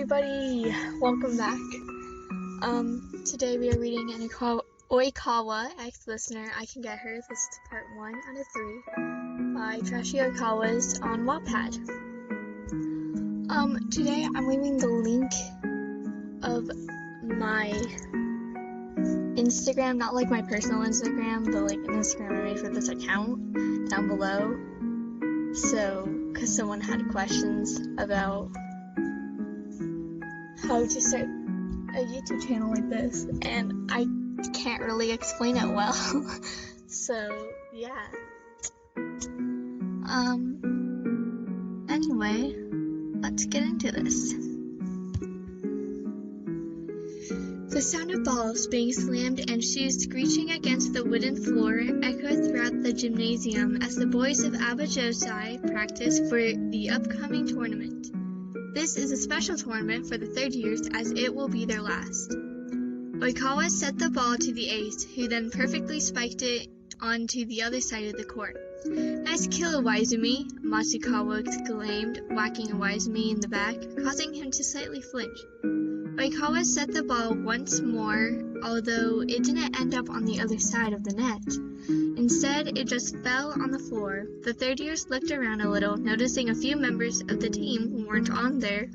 everybody, welcome back. Today we are reading an Oikawa, ex-listener, I Can Get Her. This is part 1 out of 3 by Trashy Oikawas on Wattpad. Today I'm leaving the link of my Instagram, not like my personal Instagram, but like an Instagram I made for this account down below. So, because someone had questions about how to start a YouTube channel like this, and I can't really explain it well. So, yeah. Anyway, let's get into this. The sound of balls being slammed and shoes screeching against the wooden floor echoed throughout the gymnasium as the boys of Abajosai practiced for the upcoming tournament. This is a special tournament for the third years, as it will be their last. Oikawa set the ball to the ace, who then perfectly spiked it onto the other side of the court. "Nice kill, Iwaizumi," Matsukawa exclaimed, whacking Iwaizumi in the back, causing him to slightly flinch. Oikawa set the ball once more, although it didn't end up on the other side of the net. Instead, it just fell on the floor. The third years looked around a little, noticing a few members of the team who weren't on there.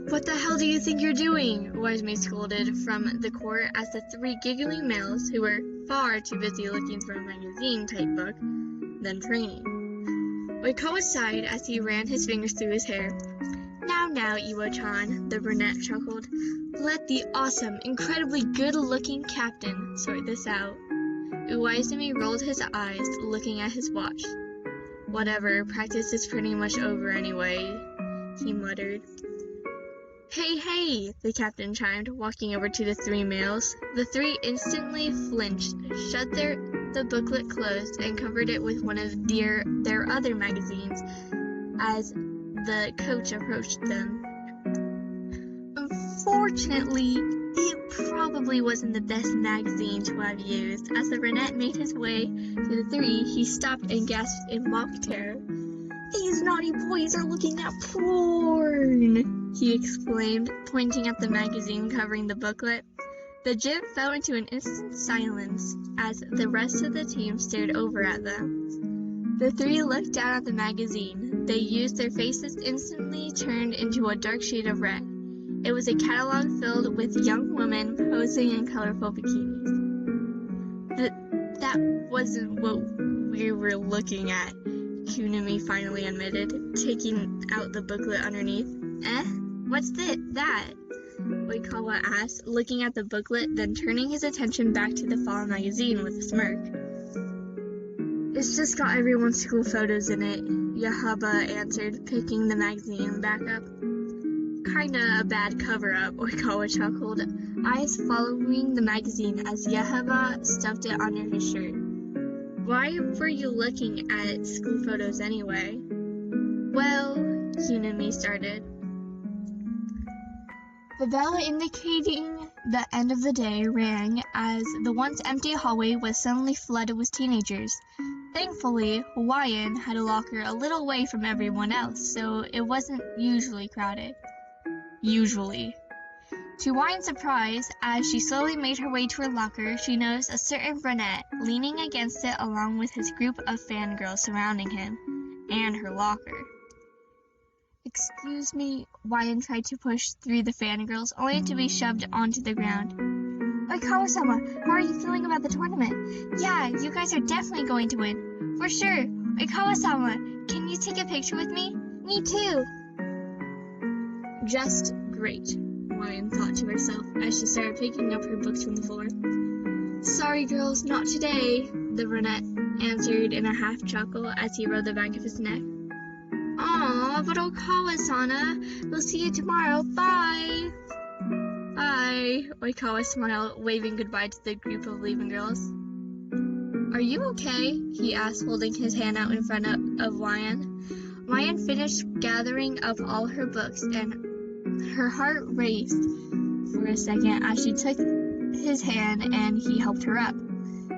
"What the hell do you think you're doing?" Iwaizumi scolded from the court as the three giggling males, who were far too busy looking through a magazine-type book, than training. Oikawa sighed as he ran his fingers through his hair. Now, Iwo-chan," the brunette chuckled. "Let the awesome, incredibly good-looking captain sort this out." Iwaizumi rolled his eyes, looking at his watch. "Whatever, practice is pretty much over anyway," he muttered. Hey, the captain chimed, walking over to the three males. The three instantly flinched, shut the booklet closed, and covered it with one of their other magazines as the coach approached them. Unfortunately, it probably wasn't the best magazine to have used. As the brunette made his way to the three, he stopped and gasped in mock terror. "These naughty boys are looking at porn!" he exclaimed, pointing at the magazine covering the booklet. The gym fell into an instant silence as the rest of the team stared over at them. The three looked down at the magazine. They used their faces instantly turned into a dark shade of red. It was a catalog filled with young women posing in colorful bikinis. That wasn't what we were looking at, Kunimi finally admitted, taking out the booklet underneath. What's that? Oikawa asked, looking at the booklet, then turning his attention back to the fall magazine with a smirk. "It's just got everyone's school photos in it," Yahaba answered, picking the magazine back up. "Kinda a bad cover-up," Oikawa chuckled, eyes following the magazine as Yahaba stuffed it under his shirt. "Why were you looking at school photos anyway?" "Well," Kunimi started. The bell indicating the end of the day rang as the once empty hallway was suddenly flooded with teenagers. Thankfully, Hawaiian had a locker a little away from everyone else, so it wasn't usually crowded. To Hawaiian's surprise, as she slowly made her way to her locker, she noticed a certain brunette leaning against it along with his group of fangirls surrounding him, and her locker. "Excuse me," Hawaiian tried to push through the fangirls, only to be shoved onto the ground. "Oikawa-sama, how are you feeling about the tournament?" "Yeah, you guys are definitely going to win." "For sure. Oikawa-sama, can you take a picture with me?" "Me too." Just great, Hawaiian thought to herself as she started picking up her books from the floor. "Sorry girls, not today," the brunette answered in a half chuckle as he rode the back of his neck. "Aw, but Oikawa-sana, we'll see you tomorrow, bye!" "Bye," Oikawa smiled, waving goodbye to the group of leaving girls. "Are you okay?" he asked, holding his hand out in front of Hawaiian. Hawaiian finished gathering up all her books, and her heart raced for a second as she took his hand and he helped her up.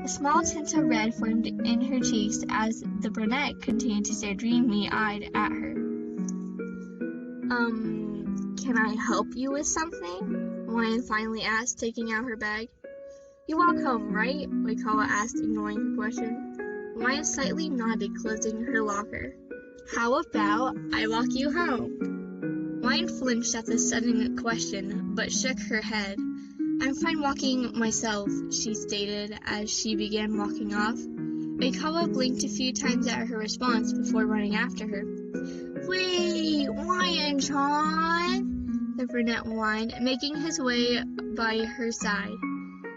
A small tint of red formed in her cheeks as the brunette continued to stare dreamy-eyed at her. Can I help you with something? Lion finally asked, taking out her bag. You walk home, right? Oikawa asked, ignoring her question. Lion slightly nodded, closing her locker. How about I walk you home? Lion flinched at the sudden question, but shook her head. I'm fine walking myself, she stated as she began walking off. Oikawa blinked a few times at her response before running after her. Wait, Lion-chan, the brunette whined, making his way by her side.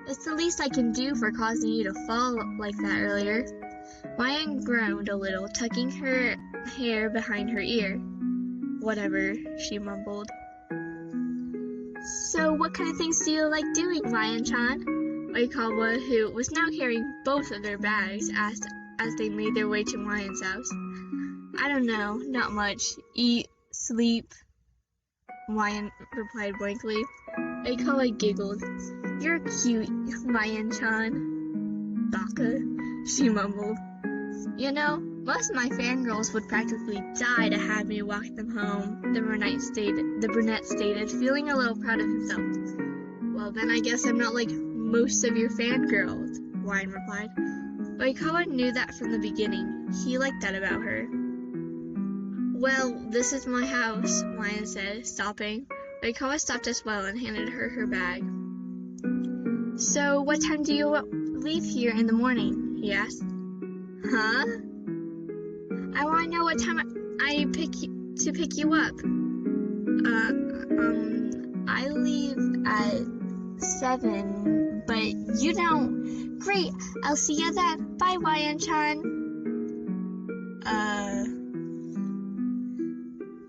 It's the least I can do for causing you to fall like that earlier. Lion groaned a little, tucking her hair behind her ear. Whatever, she mumbled. So what kind of things do you like doing, Lion-chan? Oikawa, who was now carrying both of their bags, asked as they made their way to Lion's house. I don't know, not much. Eat, sleep, Lion replied blankly. Oikawa giggled. You're cute, Lion-chan. Baka, she mumbled. You know, most of my fangirls would practically die to have me walk them home, the brunette stated, feeling a little proud of himself. Well, then I guess I'm not like most of your fangirls, Lion replied. Oikawa knew that from the beginning. He liked that about her. Well, this is my house, Lion said, stopping. Oikawa stopped as well and handed her her bag. So, what time do you leave here in the morning? He asked. Huh? I want to know what time I pick you up. I leave at 7, but you don't. Great, I'll see you then. Bye, Lion-chan.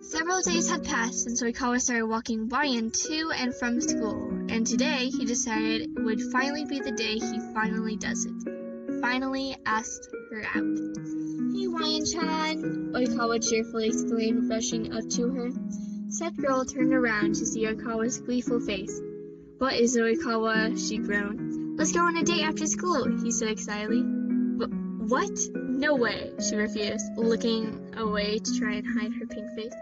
Several days had passed since Oikawa started walking Lion to and from school, and today he decided would finally be the day he finally does it. Finally asked her out. Hey, Lion-chan, Oikawa cheerfully exclaimed, rushing up to her. Said girl turned around to see Oikawa's gleeful face. What is Oikawa? She groaned. Let's go on a date after school, he said excitedly. What? No way, she refused, looking away to try and hide her pink face.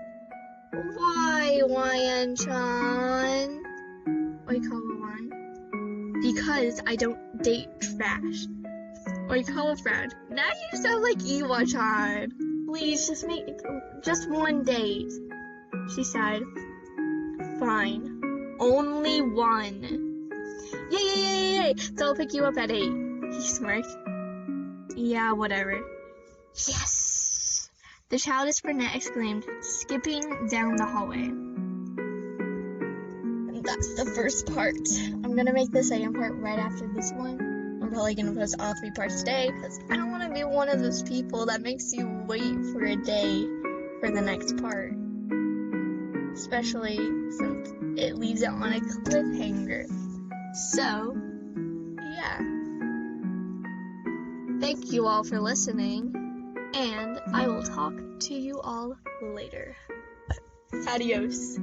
Why, Lion-chan? Oikawa whined. Because I don't date trash. Oikawa frowned. Now you sound like Iwa-chan. Please, just one date. She sighed. Fine. Only one. Yay! So I'll pick you up at 8. He smirked. Yeah, whatever. Yes! The childish brunette exclaimed, skipping down the hallway. And that's the first part. I'm gonna make the second part right after this one. I'm probably gonna post all 3 parts today because I don't want to be one of those people that makes you wait for a day for the next part. Especially since it leaves it on a cliffhanger. So, yeah. Thank you all for listening, and I will talk to you all later. Adios.